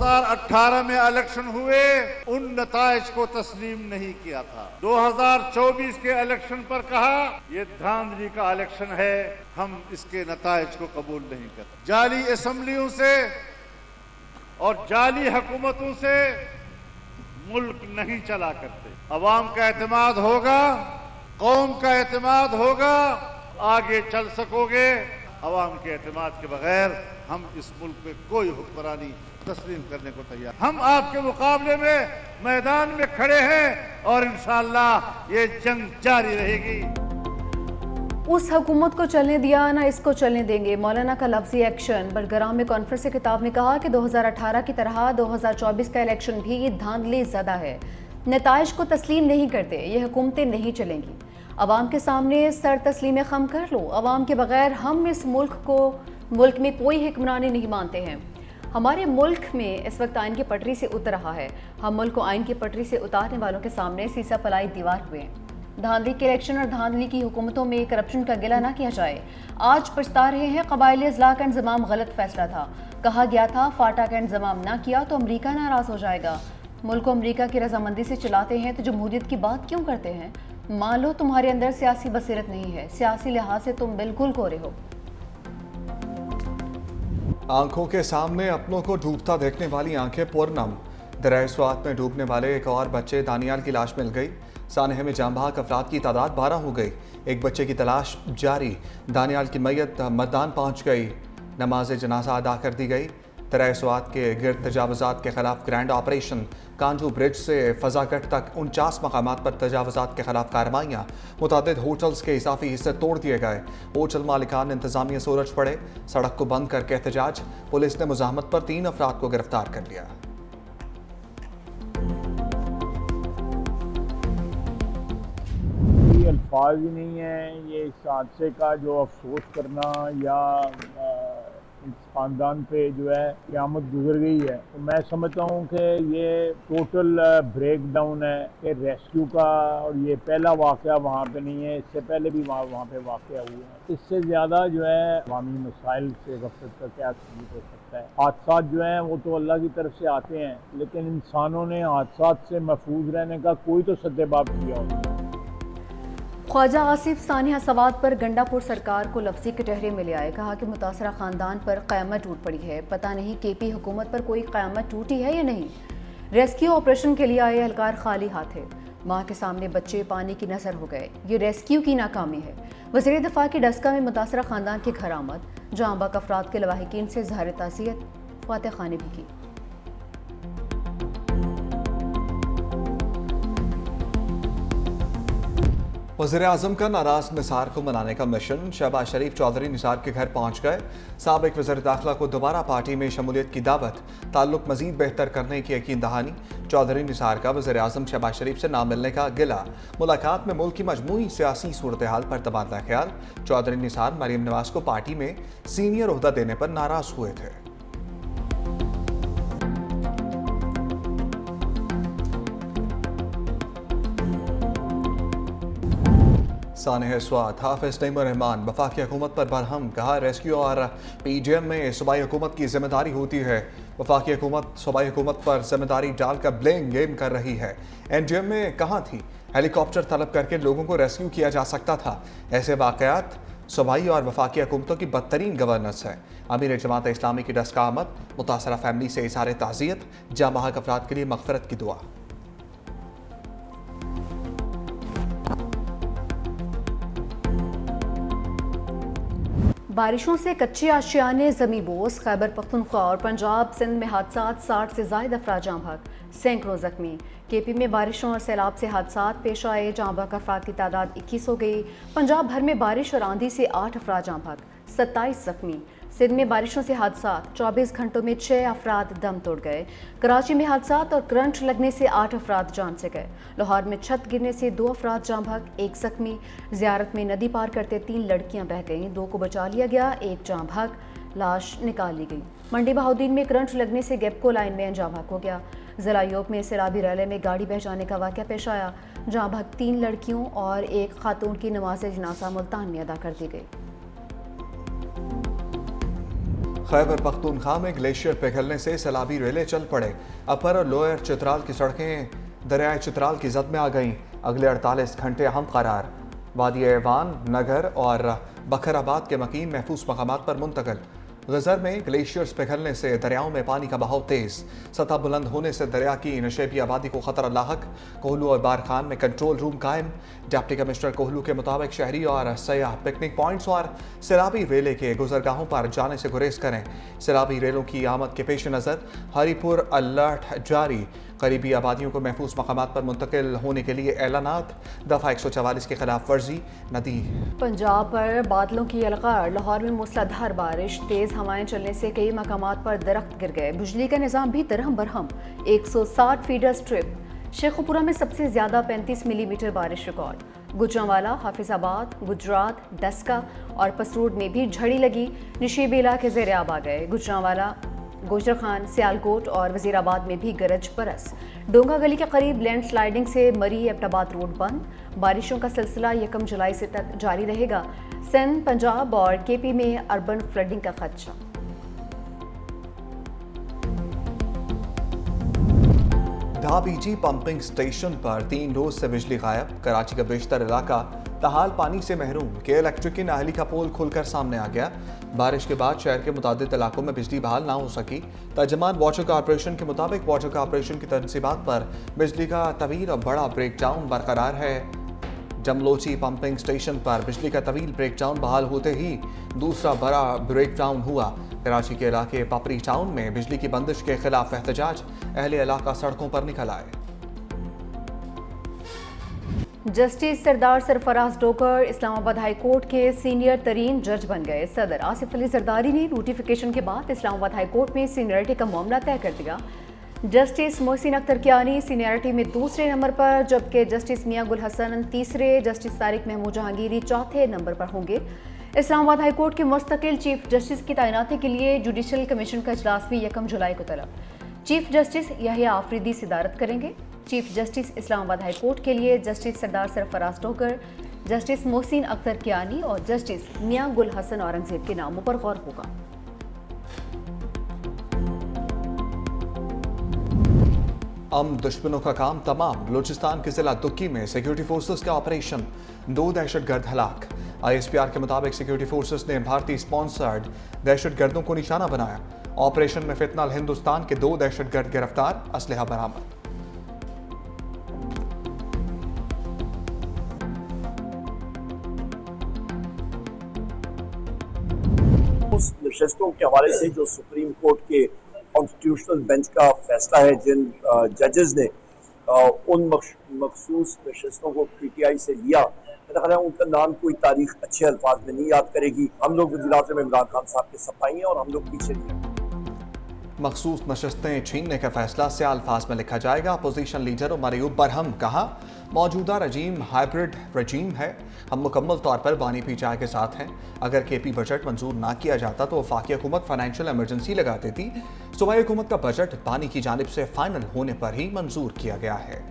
2018 में इलेक्शन हुए, उन नताइज को तस्लीम नहीं किया था। 2024 के इलेक्शन पर कहा ये धांधली का इलेक्शन है, हम इसके नताइज को कबूल नहीं करते। जाली असेंबलियों से और जाली हुकूमतों से मुल्क नहीं चला करते। अवाम का एतमाद होगा, कौम का एतमाद होगा, आगे चल सकोगे। अवाम के एतमाद के बगैर हम इस मुल्क में कोई हुक्मरानी तस्लीम करने को तैयार। हम आपके मुकाबले में मैदान में खड़े हैं और इंशाअल्लाह ये जंग जारी रहेगी। उस हुकूमत को चलने दिया ना इसको चलने देंगे, मौलाना का लफ्जी एक्शन। बड़गराम में कॉन्फ्रेंस से खिताब में कहा कि 2018 की तरह 2024 का इलेक्शन भी धांधली ज़दा है, नताइज को तस्लीम नहीं करते, ये हुकूमतें नहीं चलेंगी। अवाम के सामने सर तस्लीम खम कर लो, अवाम के बगैर हम इस मुल्क में कोई हुक्मरानी नहीं मानते हैं। हमारे मुल्क में इस वक्त आइन की पटरी से उतर रहा है, हम मुल्क को आइन की पटरी से उतारने वालों के सामने सीसा पलाई दीवार हुए हैं। धांधली के इलेक्शन और धांधली की हुकूमतों में करप्शन का गिला ना किया जाए। आज पछता रहे हैं, कबायली इजलाह का इंतजाम गलत फैसला था। कहा गया था फाटा का इंतजाम ना किया तो अमरीका नाराज हो जाएगा। मुल्क को अमरीका की रजामंदी से चलाते हैं तो जमहूरियत की बात क्यों करते हैं? मान लो तुम्हारे अंदर सियासी बसीरत नहीं है, सियासी लिहाज से तुम बिल्कुल कोरे हो। आंखों के सामने अपनों को डूबता देखने वाली आंखें पुरनम। दरिया स्वात में डूबने वाले एक और बच्चे दानियाल की लाश मिल गई। सानहे में जांबाक अफराद की तादाद 12 हो गई। एक बच्चे की तलाश जारी। दानियाल की मैयत मैदान पहुंच गई, नमाज जनाजा अदा कर दी गई। दरिया स्वात के गिर्द तजावुजात के खिलाफ ग्रैंड ऑपरेशन। कांजू ब्रिज से फजागढ़ तक 49 मकामात पर तजावुजात के खिलाफ कार्रवाइयाँ। मुतादिद होटल्स के इजाफी हिस्से तोड़ दिए गए। होटल मालिकान इंतजामिया सूरज पड़े, सड़क को बंद करके एहतजाज। पुलिस ने मुजाहमत पर 3 अफराद को गिरफ्तार कर लिया। अल्फाज ही नहीं है ये इस हादसे का जो अफसोस करना या इस खानदान पे जो है क़यामत गुजर गई है। तो मैं समझता हूँ कि ये टोटल ब्रेक डाउन है कि रेस्क्यू का, और ये पहला वाक़या वहाँ पे नहीं है, इससे पहले भी वहाँ पे वाक़या हुए हैं। इससे ज़्यादा जो है अवामी मसाइल से गफलत का क्या सबूत हो सकता है। हादसा जो हैं वो तो अल्लाह की तरफ से आते हैं, लेकिन इंसानों ने हादसा से महफूज रहने का कोई तो सद्देबाब किया होता है। ख्वाजा आसिफ सानिया सवाद पर गंडापुर सरकार को लफ्जी कटहरे में ले आए। कहा कि मुतासरा ख़ानदान पर क़यामत टूट पड़ी है। पता नहीं केपी हुकूमत पर कोई क़यामत टूटी है या नहीं। रेस्क्यू ऑपरेशन के लिए आए एहलकार खाली हाथ है। माँ के सामने बच्चे पानी की नज़र हो गए। ये रेस्क्यू की नाकामी है। वज़ीर दिफ़ा की डस्का में मुतासरा ख़ानदान के घर आमद। जहाँ बाक अफराद के लवाहिकीन से ज़ाहिर ताज़ियत, फातह खानी भी की। वज़ीर आज़म का नाराज निसार को मनाने का मिशन। शहबाज शरीफ चौधरी निसार के घर पहुंच गए। साबिक वज़ीर दाखिला को दोबारा पार्टी में शमूलियत की दावत। ताल्लुक मजीद बेहतर करने की यकीन दहानी। चौधरी निसार का वज़ीर आज़म शहबाज शरीफ से ना मिलने का गिला। मुलाकात में मुल्क की मजमूई सियासी सूरत हाल पर तबादला ख्याल। चौधरी निसार मरीम नवाज को पार्टी में सीनियर ओहदा देने पर नाराज हुए थे। सानह स्वात हाफिज नईमुर रहमान वफाकी हुकूमत पर बरहम। कहा रेस्क्यू और PGM में सूबाई हुकूमत की जिम्मेदारी होती है। वफाकी हुकूमत सूबाई हुकूमत पर जिम्मेदारी डालकर ब्लेम गेम कर रही है। NGM में कहाँ थी? हेलीकॉप्टर तलब करके लोगों को रेस्क्यू किया जा सकता था। ऐसे वाक़यात सूबाई और वफाकी हुकूमतों की बदतरीन गवर्नेंस है। अमीर जमात इस्लामी की डस्का आमद। मुतासरा फैमिली से इज़हार ताज़ियत। जाँ-बहक अफराद के लिए मग़फ़िरत की दुआ। बारिशों से कच्चे आशियाने ज़मींबोस। खैबर पख्तूनख्वा और पंजाब सिंध में हादसात, 60 से ज़ायद अफराद जाँ बहक, सैकड़ों ज़ख्मी। KP में बारिशों और सैलाब से हादसात पेश आए। जाँ बहक अफराद की तादाद 21 हो गई। पंजाब भर में बारिश और आंधी से 8 अफराद जाँ बहक, 27 ज़ख्मी। सिंध में बारिशों से हादसात, 24 घंटों में 6 अफराद दम तोड़ गए। कराची में हादसात और करंट लगने से 8 अफराद जान से गए। लाहौर में छत गिरने से 2 अफराद जाँ बहक, 1 ज़ख्मी। ज़ियारत में नदी पार करते 3 लड़कियां बह गईं, 2 को बचा लिया गया, 1 जाँ बहक, लाश निकाल ली गई। मंडी बहाउद्दीन में करंट लगने से गेपको लाइन में जाँ बहक हो गया। ज़िला योग में सैलाबी रैले में गाड़ी बह जाने का वाक़या पेश आया। जाँ बहक 3 लड़कियों और 1 खातून की नमाज जनाजा मुल्तान में अदा कर दी गई। खैबर पख्तूनख्वा में ग्लेशियर पिघलने से सैलाबी रेले चल पड़े। अपर और लोअर चित्राल की सड़कें दरियाए चित्राल की जद में आ गईं। अगले 48 घंटे अहम करार। वादी ऐवान, नगर और बखराबाद के मकीन महफूज मकामात पर मुंतकिल। गजर में ग्लेशियर्स पिघलने से दरियाओं में पानी का बहाव तेज। सतह बुलंद होने से दरिया की नशेबी आबादी को खतरा लाहक। कोहलू और बारखान में कंट्रोल रूम कायम। डिप्टी कमिश्नर कोहलू के मुताबिक शहरी और सयाह पिकनिक पॉइंट्स और सैलाबी रेले के गुजरगाहों पर जाने से गुरेज करें। सैलाबी रेलों की आमद के पेश नज़र हरीपुर अलर्ट जारी। करीबी आबादियों को महफूज मकामात पर मुंतकिल होने के लिए ऐलानात। दफ़ा 144 के खिलाफ वर्जी नदी। पंजाब पर बादलों की अलगार। लाहौर में मूसलाधार बारिश, तेज हवाएं चलने से कई मकामात पर दरख्त गिर गए। बिजली का निज़ाम भी दरहम बरहम। 160 feeder strip. शेखुपुरा में सबसे ज्यादा 35 मिलीमीटर बारिश रिकॉर्ड। गुजरांवाला, हाफिजाबाद, गुजरात, डस्का और पसरूड में भी झड़ी लगी। नशीबी इलाके ज़ेर आब आ गए। गुजरांवाला, गोजर खान, सियालकोट और वजीराबाद में भी गरज बरस। डोंगा गली के करीब लैंड स्लाइडिंग से मरी एबटाबाद रोड बंद। बारिशों का सिलसिला 1 जुलाई से तक जारी रहेगा। सिंध, पंजाब और केपी में अर्बन फ्लडिंग का खदशा। धाबीजी पंपिंग स्टेशन पर 3 रोज से बिजली गायब। कराची का बेशतर इलाका तहाल पानी से महरूम। के इलेक्ट्रिक की नाहली का पोल खुलकर सामने आ गया। बारिश के बाद शहर के मुतादिद इलाकों में बिजली बहाल ना हो सकी। तर्जमान वाटर कॉर्पोरेशन के मुताबिक वाटर कॉर्पोरेशन की तनसीबात पर बिजली का तवील और बड़ा ब्रेकडाउन बरकरार है। जमलोची पंपिंग स्टेशन पर बिजली का तवील ब्रेकडाउन बहाल होते ही दूसरा बड़ा ब्रेकडाउन हुआ। कराची के इलाके पपरी टाउन में बिजली की बंदिश के खिलाफ एहतजाज। अहले इलाका सड़कों पर निकल आए। जस्टिस सरदार सरफराज डोगर इस्लामाबाद हाई कोर्ट के सीनियर तरीन जज बन गए। सदर आसिफ अली जरदारी ने नोटिफिकेशन के बाद इस्लामाबाद हाई कोर्ट में सीनियरिटी का मामला तय कर दिया। जस्टिस मोहसिन अख्तर कियानी सीनियरिटी में दूसरे नंबर पर, जबकि जस्टिस मियां गुल हसन तीसरे, जस्टिस तारिक महमूद जहांगीरी चौथे नंबर पर होंगे। इस्लामाबाद हाई कोर्ट के मुस्तकिल चीफ जस्टिस की तैनाती के लिए जुडिशल कमीशन का इजलास भी 1 जुलाई को तलब। चीफ जस्टिस याहिया आफरीदी सदारत करेंगे। Chief justice Islamabad high court के लिए जस्टिस सरदार सरफराज डोगर, जस्टिस मोहसिन अख्तर कियानी और जस्टिस मियां गुल हसन औरंगजेब के नामों पर गौर होगा। दुश्मनों का काम तमाम। बलूचिस्तान के जिला दुक्की में सिक्योरिटी फोर्सेस का ऑपरेशन। 2 दहशतगर्द हलाक। ISPR के मुताबिक सिक्योरिटी फोर्सेस ने भारतीय स्पॉन्सर्ड दहशतगर्दों को निशाना बनाया। ऑपरेशन में फितनल हिंदुस्तान के 2 दहशतगर्द गिरफ्तार, असलहा बरामद। उस नशस्तों के हवाले से जो सुप्रीम कोर्ट के कॉन्स्टिट्यूशनल बेंच का फैसला है, जिन जजेस ने उन मखसूस नशस्तों को PTI से लिया, मेरा ख्याल है उनका नाम कोई तारीख अच्छे अल्फाज में नहीं याद करेगी। हम लोग वज़ीर-ए-आज़म इमरान खान साहब के सफाई हैं और हम लोग पीछे नहीं हैं। मखसूस नशस्तें छीनने का फैसला से अल्फाज में लिखा जाएगा। अपोजिशन लीडर मरियूब बरहम कहा, मौजूदा रजीम हाइब्रिड रजीम है। हम मुकम्मल तौर पर बानी PTI के साथ हैं। अगर KP बजट मंजूर ना किया जाता तो वफाकी हुकूमत फाइनेंशियल इमरजेंसी लगा देती। सूबाई हुकूमत का बजट बानी की जानिब से फाइनल होने पर ही मंजूर किया गया है।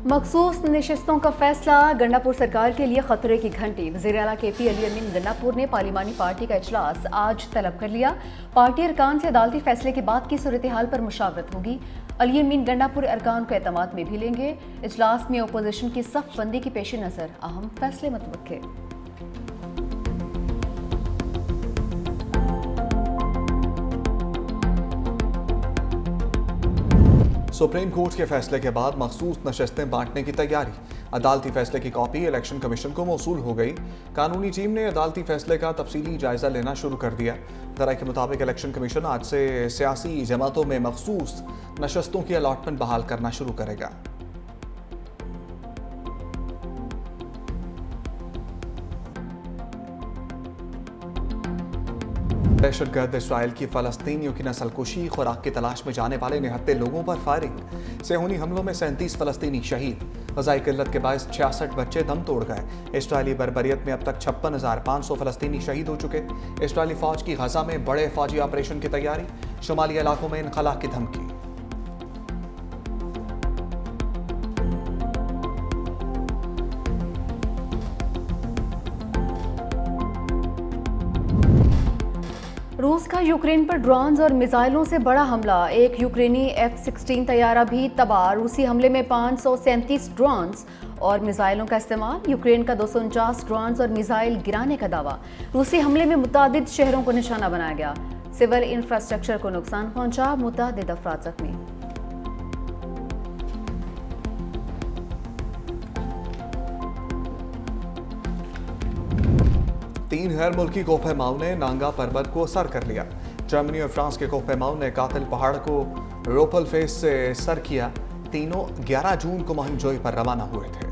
मखसूस नशस्तों का फैसला गंडापुर सरकार के लिए खतरे की घंटी। वज़ीर आला KP अली अमीन गंडापुर ने पार्लिमानी पार्टी का इजलास आज तलब कर लिया। पार्टी अरकान से अदालती फैसले के बाद की सूरत हाल पर मुशावरत होगी। अली अमीन गंडापुर अरकान को एतमाद में भी लेंगे। इजलास में अपोजिशन की सफ बंदी के पेश नज़र अहम फैसले मुतवक्के। सुप्रीम कोर्ट के फैसले के बाद मखसूस नशस्तें बांटने की तैयारी। अदालती फैसले की कॉपी इलेक्शन कमीशन को मौसूल हो गई। कानूनी टीम ने अदालती फैसले का तफसीली जायजा लेना शुरू कर दिया। दराई के मुताबिक इलेक्शन कमीशन आज से सियासी जमातों में मखसूस नशस्तों की अलॉटमेंट बहाल करना शुरू करेगा। दहशतगर्द इसराइल की फ़लस्तीनियों की नस्लकुशी, खुराक की तलाश में जाने वाले निहत्ते लोगों पर फायरिंग। सेहूनी हमलों में 37 फ़लस्तीनी शहीद। ग़ज़ाई किल्लत के बायस 66 बच्चे दम तोड़ गए। इसराइली बर्बरियत में अब तक 56,500 फ़लस्तीनी शहीद हो चुके। इसराइली फ़ौज की गज़ा में बड़े फ़ौजी ऑपरेशन की तैयारी। शुमाली इलाकों में इनखला की धमकी। रूस का यूक्रेन पर ड्रोन्स और मिसाइलों से बड़ा हमला। एक यूक्रेनी F-16 तैयारा भी तबाह। रूसी हमले में 537 ड्रोन्स और मिसाइलों का इस्तेमाल। यूक्रेन का 249 ड्रोन्स और मिसाइल गिराने का दावा। रूसी हमले में मुतादिद शहरों को निशाना बनाया गया। सिविल इंफ्रास्ट्रक्चर को नुकसान पहुंचा। मुतादिद अफराद जख्मी। तीन गैर मुल्की कोहपेमाओं ने नांगा पर्वत को सर कर लिया। जर्मनी और फ्रांस के कोहपेमाओं ने कातिल पहाड़ को रोपल फेस से सर किया। तीनों 11 जून को मुहिम जोई पर रवाना हुए थे।